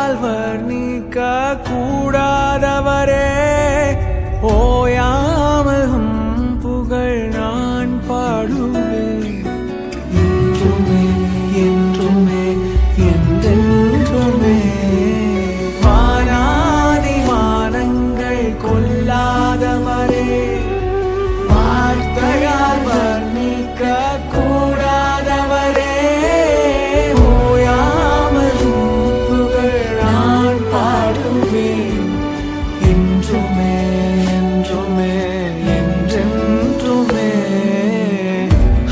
வார்த்தையால் வர்ணிக்க கூடாதவரே, ஓயாமல் புகழ் நான் பாடுவேன். என்றுமே என்றுமே என்றென்றுமே வானாதி வானங்கள் கொள்ளாதவரே, வார்த்தையால் வர்ணிக்க கூடாதவரே, ஓயாமல் புகழ் நான் பாடுவேன். என்றுமே என்றுமே என்றென்றுமே.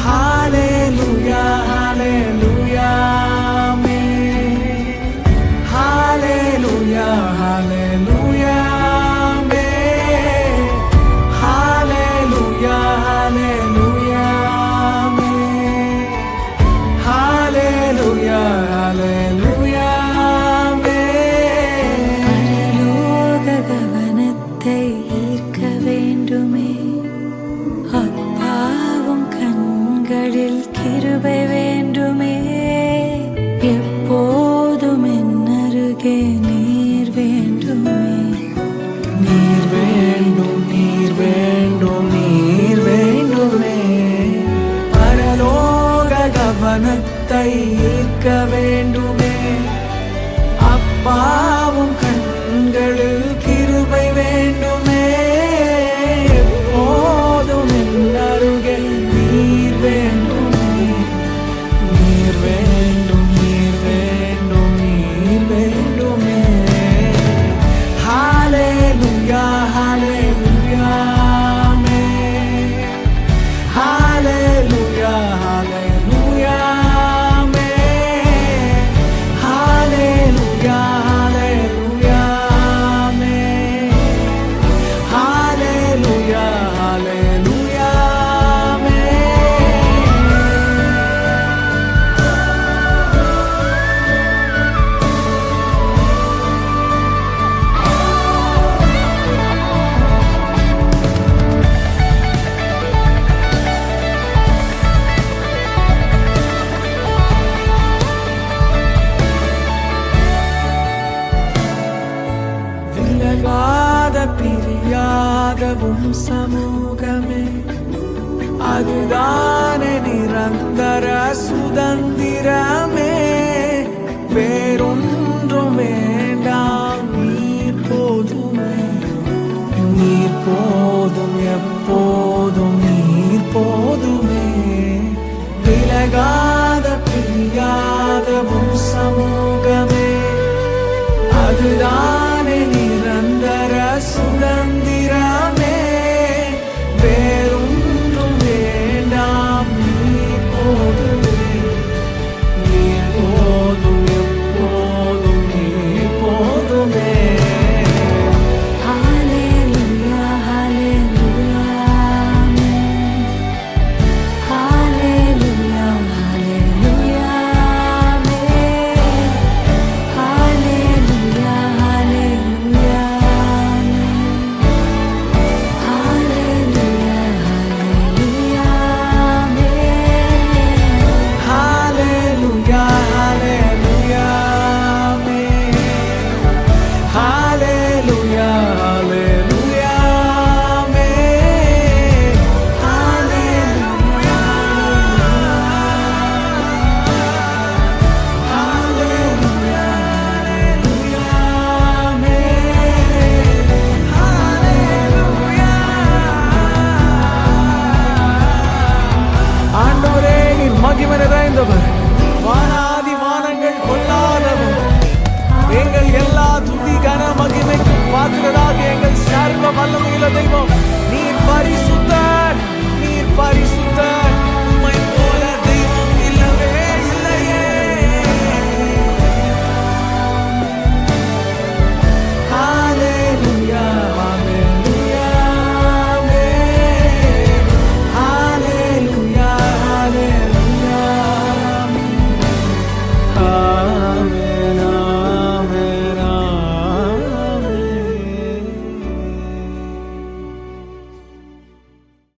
ஹல்லேலூயா ஹல்லேலூயா ஆமென். ஹல்லேலூயா ஹல்லேலூயா ஆமென். ஹல்லேலூயா ஹல்லேலூயா ஆமென். ஹல்லேலூயா ஹல்லேலூயா ஆமென். பரலோக கவனத்தை ஈர்க்க வேண்டுமே, அப்பாவும் கண்களில் கிருபை வேண்டுமே, எப்போதும் என் அருகே நீர் வேண்டுமே. நீர் வேண்டும் நீர் வேண்டும் நீர் வேண்டுமே. பரலோக கவனத்தை ஈர்க்க வேண்டுமே, அப்பாவும் கண்களில் கிருபை வேண்டுமே, எப்போதும் என் அருகே நீர் வேண்டுமே. நீர் வேண்டும் நீர் வேண்டும் நீர் வேண்டுமே. ஹல்லேலூயா ஹல்லேலூயா ஆமென். ஹல்லேலூயா ஹல்லேலூயா ஆமென். ஹல்லேலூயா ஹல்லேலூயா ஆமென். ஹல்லேலூயா ஹல்லேலூயா ஆமென். விலகாத பிரியாதவும் சமூகமே, அதுதானே நிரந்தர சுதந்திரமே. வேறொன்றும் வேண்டாம் நீர் போதுமே. நீர் போதும் எப்போதும் நீர் போதுமே. விலகாத பிரியாதவும் சமூகமே, அதுதான்